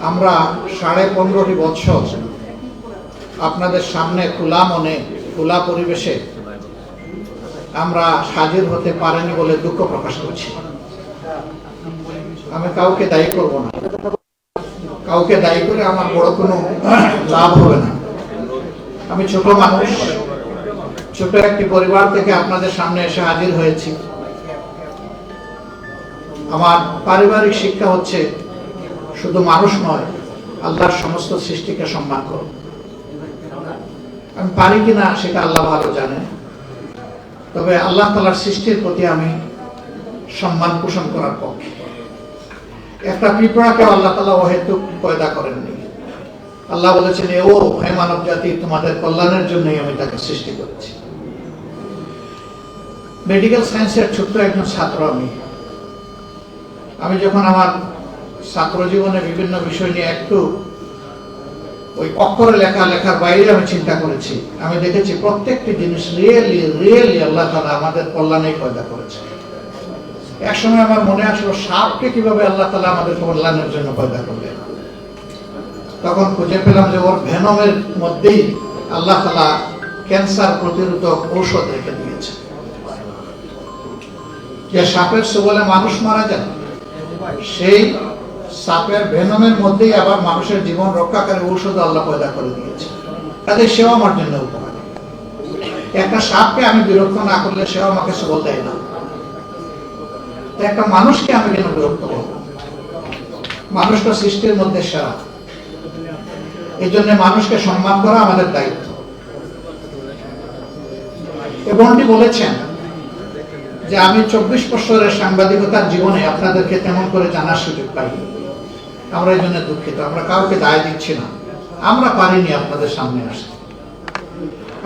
আমরা 15.5 বছর আপনাদের সামনে খোলা মনে খোলা পরিবেশে আমরা হাজির হতে পারিনি বলে দুঃখ প্রকাশ করছি। আমি কাউকে দায়ী করব না, কাউকে দায়ী করে আমার বড় কোনো লাভ হবে না। আমি ছোট মানুষ, ছোট একটি পরিবার থেকে আপনাদের সামনে এসে হাজির হয়েছি। আমার পারিবারিক শিক্ষা হচ্ছে শুধু মানুষ নয়, আল্লাহর সমস্ত সৃষ্টিকে সম্মান করো। আমি পারি কিনা সেটা আল্লাহ ভালো জানে, তবে আল্লাহ তাআলার সৃষ্টির প্রতি আমি সম্মান পোষণ করার পক্ষে। একটা পিঁপড়াকে আল্লাহ তাআলা অহেতুক পয়দা করেননি। আল্লাহ বলেছেন, ও হে মানব জাতি, তোমাদের কল্যাণের জন্যই আমি তাকে সৃষ্টি করেছি। মেডিকেল সায়েন্সের ছোট্ট একজন ছাত্র আমি যখন আমার ছাত্র জীবনে বিভিন্ন বিষয় নিয়ে একটু ওই অক্ষরে লেখার বাইরে আমি চিন্তা করেছি। আমি দেখেছি প্রত্যেকটি জিনিস রিয়েলি আল্লাহ তাআলা আমাদের কল্যাণেই পয়দা করেছে। এক সময় আমার মনে আসলো, সাপকে কিভাবে আল্লাহ তাআলা আমাদের কল্যাণের জন্য পয়দা করলেন। তখন খুঁজে পেলাম যে ওর ভেনমের মধ্যেই আল্লাহ তাআলা ক্যান্সার প্রতিরোধক ঔষধ রেখে দিয়েছে। যে সাপের ছোবলে মানুষ মারা যায়, সেই সাপের ভেনমের মধ্যেই আবার মানুষের জীবন রক্ষাকারী ঔষধ আল্লাহ পয়দা করে দিয়েছে। তাদের সেও আমার জন্য উপকারী। একটা সাপকে আমি বিরক্ত না করলে সেও আমাকে ছোবল দেয় না, একটা মানুষকে আমি কেন বিরক্ত করব? মানুষ তো সৃষ্টির মধ্যে সেরা। এই জন্য মানুষকে সম্মান করা আমাদের দায়িত্ব। এবনটি বলেছেন যে আমি 24 বছরের সাংবাদিকতার জীবনে আপনাদেরকে তেমন করে জানার সুযোগ পাইনি। আমরা এই জন্য দুঃখিত। আমরা কাউকে দায় দিচ্ছি না, আমরা পারিনি আপনাদের সামনে আসতে।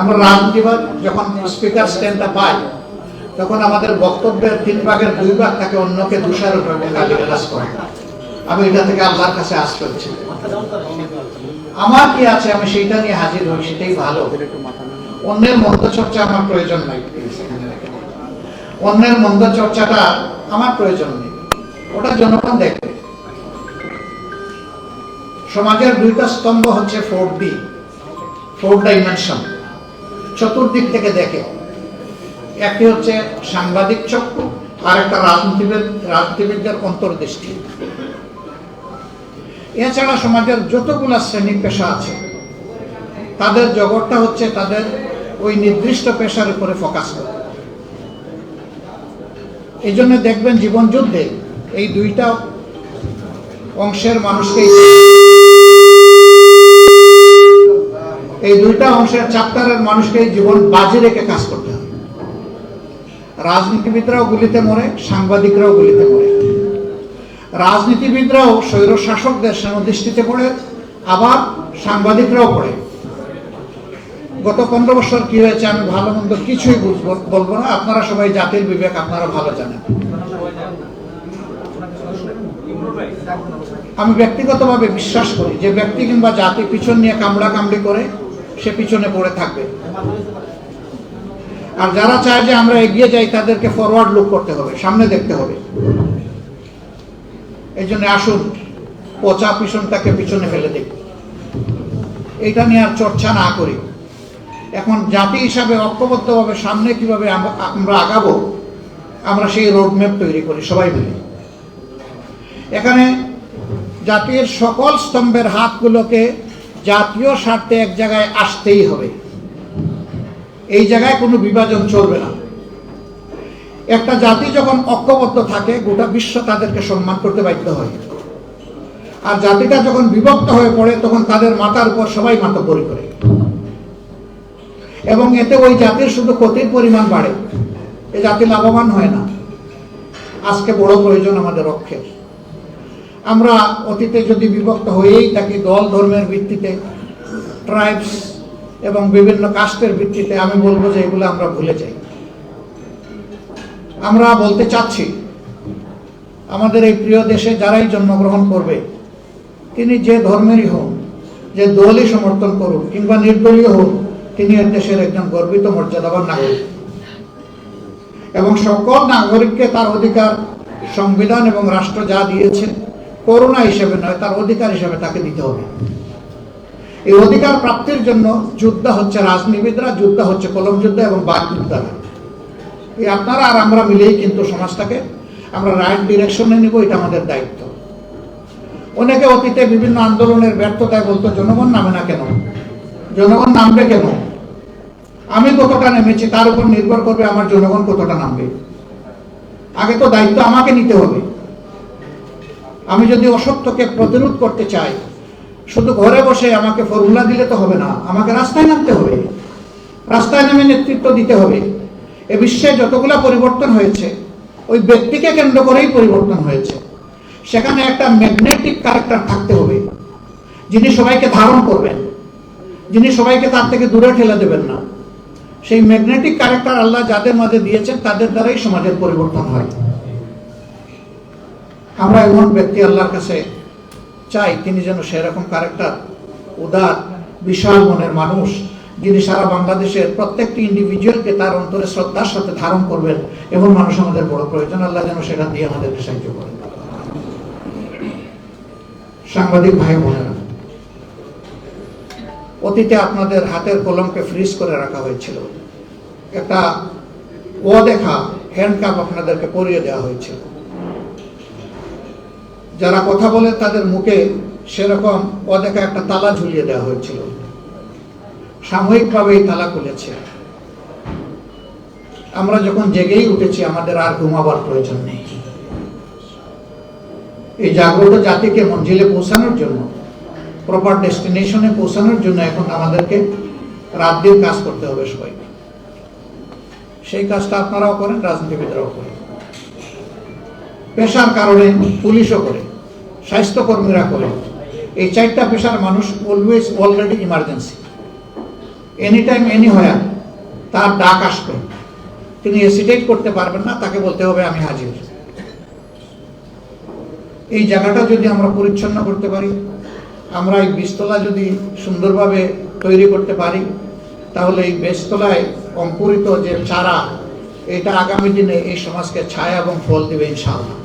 আমরা রাজনীতিবাদ যখন স্পিকার স্ট্যান্ডটা পাই, তখন আমাদের বক্তব্যের 3 ভাগের 2 ভাগ তাকে অন্যকে দোষারোপ এবং গালিগালাজ করে। আমি এটা থেকে আল্লাহর কাছে আশ করছি। আমার কি আছে, আমি সেইটা নিয়ে হাজির হই, সেটাই ভালো। অন্যের মন্দ চর্চা আমার প্রয়োজন নাই। অন্যের মন্দ চর্চাটা আমার প্রয়োজন নেই, ওটা জনগণ দেখবে। সমাজের 2টা স্তম্ভ হচ্ছে 4D, 4 ডাইমেনশন, চতুর্দিক থেকে দেখে। একটি হচ্ছে সাংবাদিক চক্ষু, আর একটা রাজনীতিবিদদের অন্তর্দৃষ্টি। এছাড়া সমাজের যতগুলা শ্রেণী পেশা আছে, তাদের জগৎটা হচ্ছে তাদের ওই নির্দিষ্ট পেশার উপরে ফোকাস করে। এই জন্য দেখবেন জীবন যুদ্ধে এই 2টা অংশের মানুষকেই, এই 2টা অংশের চ্যাপ্টারের মানুষকেই জীবন বাজি রেখে কাজ করতে হবে। রাজনীতিবিদরাও গুলিতে মরে, সাংবাদিকরাও গুলিতে মরে। রাজনীতিবিদরাও স্বৈর শাসকদের সমদৃষ্টিতে পড়ে, আবার সাংবাদিকরাও পড়ে। গত 15 বছর কি হয়েছে আমি ভালো মন্দ কিছুই বলবো না, আপনারা সবাই জাতির বিবেক আপনারা ভালো জানেন। আমি ব্যক্তিগতভাবে বিশ্বাস করি যে ব্যক্তি কিংবা জাতি পিছন নিয়ে কামড়াকামড়ি করে, সে পিছনে পড়ে থাকবে। আর যারা চায় যে আমরা এগিয়ে যাই, তাদেরকে ফরওয়ার্ড লুক করতে হবে, সামনে দেখতে হবে। এই জন্য আসুন পচা পিছনটাকে পিছনে ফেলে দেখি, এইটা নিয়ে আর চর্চা না করি। এখন জাতি হিসাবে ঐক্যবদ্ধভাবে সামনে কিভাবে আমরা আগাবো, আমরা সেই রোডম্যাপ তৈরি করি সবাই মিলে। এখানে জাতির সকল স্তম্ভের হাতগুলোকে জাতীয় স্বার্থে এক জায়গায় আসতেই হবে। এই জায়গায় কোনো বিভাজন চলবে না। একটা জাতি যখন ঐক্যবদ্ধ থাকে, গোটা বিশ্ব তাদেরকে সম্মান করতে বাধ্য হয়। আর জাতিটা যখন বিভক্ত হয়ে পড়ে, তখন তাদের মাথার উপর সবাই মাতব্বরি করে, এবং এতে ওই জাতির শুধু ক্ষতির পরিমাণ বাড়ে, এই জাতি লাভবান হয় না। আজকে বড় প্রয়োজন আমাদের রক্ষের। আমরা অতীতে যদি বিভক্ত হয়েই থাকি দল ধর্মের ভিত্তিতে, ট্রাইবস এবং বিভিন্ন কাস্টের ভিত্তিতে, আমি বলবো যে এগুলো আমরা ভুলে যাই। আমরা বলতে চাচ্ছি, আমাদের এই প্রিয় দেশে যারাই জন্মগ্রহণ করবে, তিনি যে ধর্মেরই হোক, যে দলই সমর্থন করুন কিংবা নির্দলীয় হোক, তিনি এই দেশের একজন গর্বিত মর্যাদাবান নাগরিক। এবং সকল নাগরিককে তার অধিকার সংবিধান এবং রাষ্ট্র যা দিয়েছে করুণা হিসেবে নয়, তার অধিকার হিসেবে তাকে দিতে হবে। এই অধিকার প্রাপ্তির জন্য যোদ্ধা হচ্ছে রাজনীতিবিদরা, যোদ্ধা হচ্ছে কলম যোদ্ধা এবং বাক যোদ্ধারা। এই আপনারা আর আমরা মিলেই কিন্তু সমাজটাকে আমরা রাইট ডিরেকশনে নিব, এটা আমাদের দায়িত্ব। অনেকে অতীতে বিভিন্ন আন্দোলনের ব্যর্থতায় বলতো জনগণ নামে না কেন, জনগণ নামবে কেন? আমি কতটা নেমেছি তার উপর নির্ভর করবে আমার জনগণ কতটা নামবে। আগে তো দায়িত্ব আমাকে নিতে হবে। আমি যদি অসত্যকে প্রতিরোধ করতে চাই, শুধু ঘরে বসে আমাকে ফর্মুলা দিলে তো হবে না, আমাকে রাস্তায় নামতে হবে, রাস্তায় নেমে নেতৃত্ব দিতে হবে। এ বিশ্বে যতগুলা পরিবর্তন হয়েছে ওই ব্যক্তিকে কেন্দ্র করেই পরিবর্তন হয়েছে। সেখানে একটা ম্যাগনেটিক ক্যারেক্টার থাকতে হবে, যিনি সবাইকে ধারণ করবেন, যিনি সবাইকে তার থেকে দূরে ঠেলে দেবেন না। সেই ম্যাগনেটিক ক্যারেক্টার আল্লাহ যাদের মাঝে দিয়েছেন তাদের দ্বারাই সমাজের পরিবর্তন হয়। আমরা এমন ব্যক্তি আল্লাহর কাছে চাই, তিনি যেন সেরকম ক্যারেক্টার, উদার বিশাল মনের মানুষ, যিনি সারা বাংলাদেশের প্রত্যেকটি ইন্ডিভিজুয়ালকে তার অন্তরে শ্রদ্ধার সাথে ধারণ করবেন, এমন মানুষ আমাদের বড় প্রয়োজন। আল্লাহ যেন সেটা দিয়ে আমাদেরকে সাহায্য করেন। সাংবাদিক ভাই বোনেরা, অতীতে আপনাদের হাতের কলমকে ফ্রিজ করে রাখা হয়েছিল, একটা অদেখা হ্যান্ডকাপ আপনাদেরকে পরিয়ে দেওয়া হয়েছিল। যারা কথা বলে তাদের মুখে সেরকম অদেখা একটা তালা ঝুলিয়ে দেওয়া হয়েছিল। সাময়িকভাবে এই তালা খুলেছে। আমরা যখন জেগেই উঠেছি, আমাদের আর ঘুমাবার প্রয়োজন নেই। এই জাগ্রত জাতিকে মঞ্জিলে পৌঁছানোর জন্য, প্রপার ডেস্টিনেশনে পৌঁছানোর জন্য এখন আমাদেরকে রাত দিন কাজ করতে হবে সবাইকে। সেই কাজটা আপনারাও করেন, রাজনীতিবিদরাও করেন, পেশার কারণে পুলিশও করে, স্বাস্থ্যকর্মীরা করে। এই চারটা পেশার মানুষ always already emergency, any time anywhere তার ডাক আসবে। তিনি হেসিটেট করতে পারবেন না, তাকে বলতে হবে আমি হাজির। এই জায়গাটা যদি আমরা পরিচ্ছন্ন করতে পারি, আমরা এই বীজতলা যদি সুন্দরভাবে তৈরি করতে পারি, তাহলে এই বীজতলায় অঙ্কুরিত যে চারা, এটা আগামী দিনে এই সমাজকে ছায়া এবং ফল দেবে ইনশাআল্লাহ।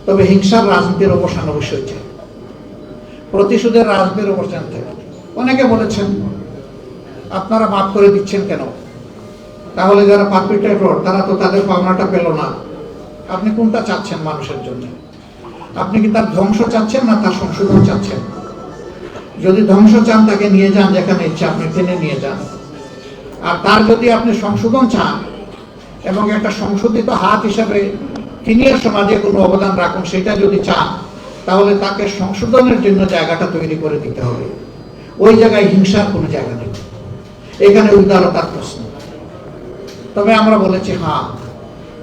তবে হিংসার রাজনীতির অবসান অবশ্যই চাই, প্রতিশোধের রাজনীতির অবসান থাকে। অনেকে বলেছেন আপনারা মাফ করে দিচ্ছেন কেন? তাহলে যারা পারপিট্রেটর তারা তো তাদের পাওনাটা পেল না। আপনি কোনটা চাচ্ছেন মানুষের জন্য? আপনি কি তার ধ্বংস চাচ্ছেন না তার সংশোধন চাচ্ছেন? যদি ধ্বংস চান, তাকে নিয়ে যান যেখানে ইচ্ছা, আপনি টেনে নিয়ে যান। আর তার যদি আপনি সংশোধন চান এবং একটা সংশোধিত হাত হিসাবে তিনিও সমাজে কোনো অবদান রাখুন, সেটা যদি চান, তাহলে তাকে সংশোধনের জন্য জায়গাটা তৈরি করে দিতে হবে। ওই জায়গায় হিংসার কোনো জায়গা নেই, এখানে উদারতার প্রশ্ন। তবে আমরা বলেছি হ্যাঁ,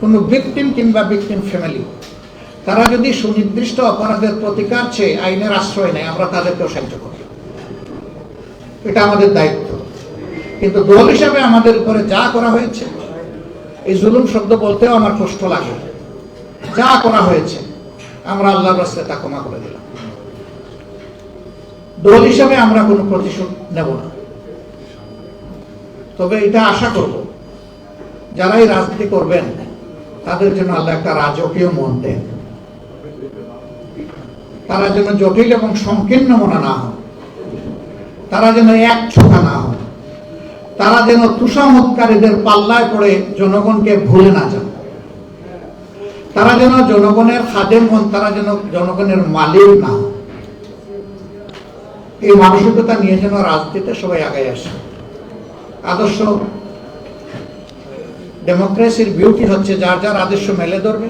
কোনো ভিকটিম কিংবা ভিকটিম ফ্যামিলি, তারা যদি সুনির্দিষ্ট অপরাধের প্রতিকার চেয়ে আইনের আশ্রয় নেয়, আমরা তাদেরকেও সাহায্য করি, এটা আমাদের দায়িত্ব। কিন্তু দল হিসাবে আমাদের উপরে যা করা হয়েছে, এই জুলুম শব্দ বলতেও আমার কষ্ট লাগে, যা করা হয়েছে আমরা আল্লাহর রাস্তায় তা ক্ষমা করে দিলাম। দল হিসাবে আমরা কোনো প্রতিশোধ নেব না। তবে এটা আশা করব, যারাই রাজনীতি করবেন তাদের জন্য আল্লাহ একটা রাজকীয় মন দেন। তারা যেন জটিল এবং সংকীর্ণ মনে না হন, তারা যেন এক ছোটা না হন, তারা যেন তুষামতকারীদের পাল্লায় পড়ে জনগণকে ভুলে না যান, তারা যেন জনগণের খাদেম হন, তারা যেন জনগণের মালিক না হন। এই মানসিকতা নিয়ে যেন রাজনীতিতে সবাই আগায় আসে। আদর্শ ডেমোক্রেসির বিউটি হচ্ছে যার যার আদর্শ মেলে ধরবে,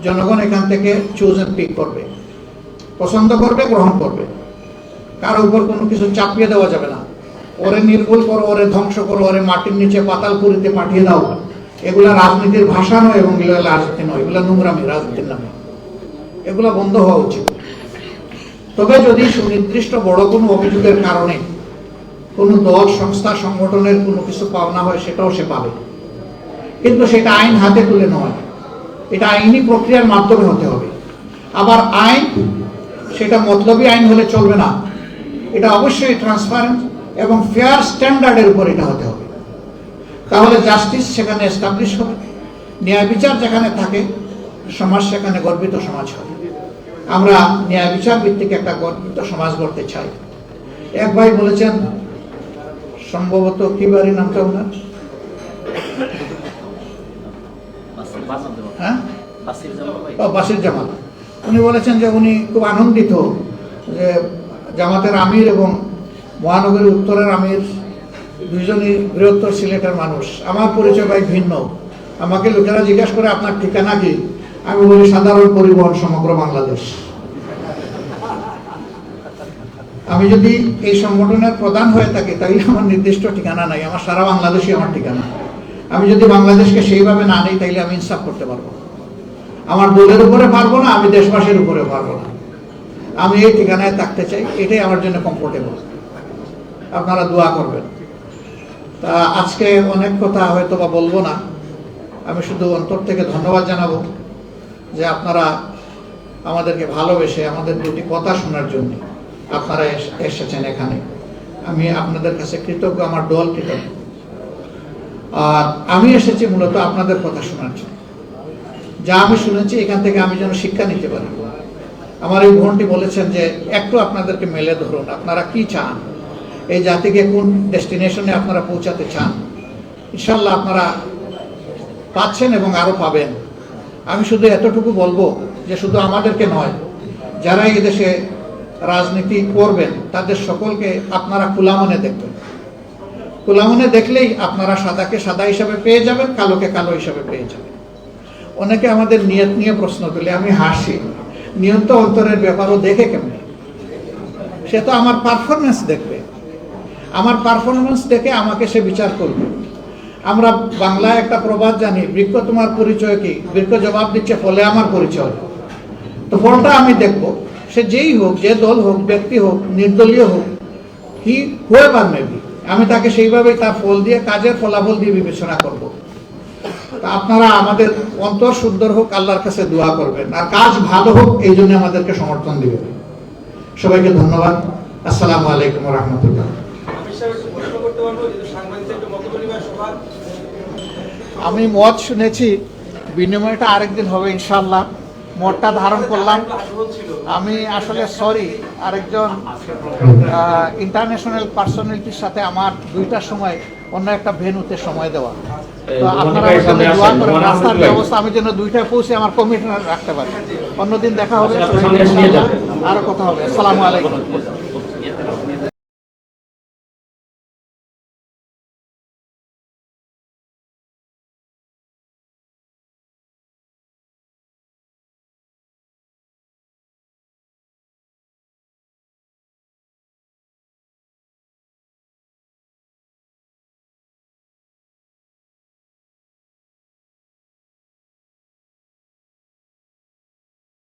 জনগণ এখান থেকে চুজ এন্ড পিক করবে, পছন্দ করবে, গ্রহণ করবে। কারো উপর কোনো কিছু চাপিয়ে দেওয়া যাবে না। ওরে নির্মূল করো, ওরে ধ্বংস করো, ওরে মাটির নিচে পাতালপুরিতে পাঠিয়ে দাও, এগুলা রাজনীতির ভাষা নয় এবং এগুলো রাজনীতি নয়, এগুলো নোংরামি রাজনীতির নামে। এগুলো বন্ধ হওয়া উচিত। তবে যদি সুনির্দিষ্ট বড় কোনো অভিযোগের কারণে কোনো দল, সংস্থা, সংগঠনের কোনো কিছু পাওনা হয়, সেটাও সে পাবে, কিন্তু সেটা আইন হাতে তুলে নয়, এটা আইনি প্রক্রিয়ার মাধ্যমে হতে হবে। আবার আইন সেটা মতলবী আইন হলে চলবে না, এটা অবশ্যই ট্রান্সপারেন্ট এবং ফেয়ার স্ট্যান্ডার্ডের উপর এটা হতে হবে। তাহলে জাস্টিস সেখানে এস্টাবলিশ হবে, ন্যায় বিচার যেখানে থাকে, সমাজ সেখানে গর্বিত সমাজ হবে। আমরা ন্যায় বিচার ভিত্তিক একটা গঠিত সমাজ গড়তে চাই। এক ভাই বলেছেন, সম্ভবত কি বাড়ি নামটা ওনার, হ্যাঁ, বাসির জামাত, উনি বলেছেন যে উনি খুব আনন্দিত যে জামাতের আমির এবং মহানগরী উত্তরের আমির দুইজনই বৃহত্তর সিলেটের মানুষ। আমার পরিচয় ভাই ভিন্ন। আমাকে লোকেরা জিজ্ঞাসা করে আপনার ঠিকানা কি, আমি বলি সাধারণ পরিবহন সমগ্র বাংলাদেশ। আমি যদি এই সংগঠনের প্রধান হয়ে থাকি তাহলে আমার নির্দিষ্ট ঠিকানা নাই, আমার সারা বাংলাদেশই আমার ঠিকানা। আমি যদি বাংলাদেশকে সেইভাবে না নিই তাইলে আমি ইনসাফ করতে পারবো, আমার দলের উপরে পারবো না, আমি দেশবাসীর উপরে পারবো না। আমি এই ঠিকানায় থাকতে চাই, এটাই আমার জন্য কমফোর্টেবল। আপনারা দোয়া করবেন। তা আজকে অনেক কথা হয়তো বা বলবো না, আমি শুধু অন্তর থেকে ধন্যবাদ জানাবো যে আপনারা আমাদেরকে ভালোবেসে আমাদের দুটি কথা শোনার জন্য আপনারা এসেছেন এখানে। আমি আপনাদের কাছে কৃতজ্ঞ, আমার দল কৃতজ্ঞ। আর আমি এসেছি মূলত আপনাদের কথা শোনার জন্য। যা আমি শুনেছি এখান থেকে আমি যেন শিক্ষা নিতে পারি। আমার এই বোনটি বলেছেন যে একটু আপনাদেরকে মেলে ধরুন, আপনারা কি চান, এই জাতিকে কোন ডেস্টিনেশনে আপনারা পৌঁছাতে চান। ইনশাল্লাহ আপনারা পাচ্ছেন এবং আরো পাবেন। আমি শুধু এতটুকু বলবো যে শুধু আমাদেরকে নয়, যারা এই দেশে রাজনীতি করবেন তাদের সকলকে আপনারা খোলা মনে দেখবেন। খোলা মনে দেখলেই আপনারা সাদাকে সাদা হিসাবে পেয়ে যাবেন, কালোকে কালো হিসাবে পেয়ে যাবেন। অনেকে আমাদের নিয়ত নিয়ে প্রশ্ন তুলে, আমি হাসি। নিয়ত অন্তরের ব্যাপারও দেখে কেমন, সে তো আমার পারফরমেন্স দেখবে, আমার পারফরমেন্স দেখে আমাকে সে বিচার করবে। আমরা বাংলায় একটা প্রবাদ জানি, বৃক্ষ তোমার পরিচয় কি, বৃক্ষ জবাব দিচ্ছে ফলে আমার পরিচয়। তো ফলটা আমি দেখব, সে যেই হোক, যে দল হোক, ব্যক্তি হোক, নির্দলীয় হোক, কি হুয়েভার মেবি, আমি তাকে সেইভাবেই তার ফল দিয়ে, কাজের ফলাফল দিয়ে বিবেচনা করব। তা আপনারা আমাদের অন্তর সুন্দর হোক, আল্লাহর কাছে দোয়া করবেন, আর কাজ ভালো হোক এই জন্য আমাদেরকে সমর্থন দিবেন। সবাইকে ধন্যবাদ। আসসালামু আলাইকুম রহমতুল্লাহ। আমি মত শুনেছি, বিনিময়টা আরেকদিন হবে ইনশাল্লাহ। মতটা ধারণ করলাম। আমি আসলে সরি, আরেকজন ইন্টারন্যাশনাল পার্সোনালিটির সাথে আমার 2টার সময় অন্য একটা ভেন্যুতে সময় দেওয়া। তো আপনারা দোয়া করেন রাস্তার ব্যবস্থা আমি যেন 2টায় পৌঁছে আমার কমিটমেন্ট রাখতে পারি। অন্যদিন দেখা হবে, আরো কথা হবে। আসসালামু আলাইকুম।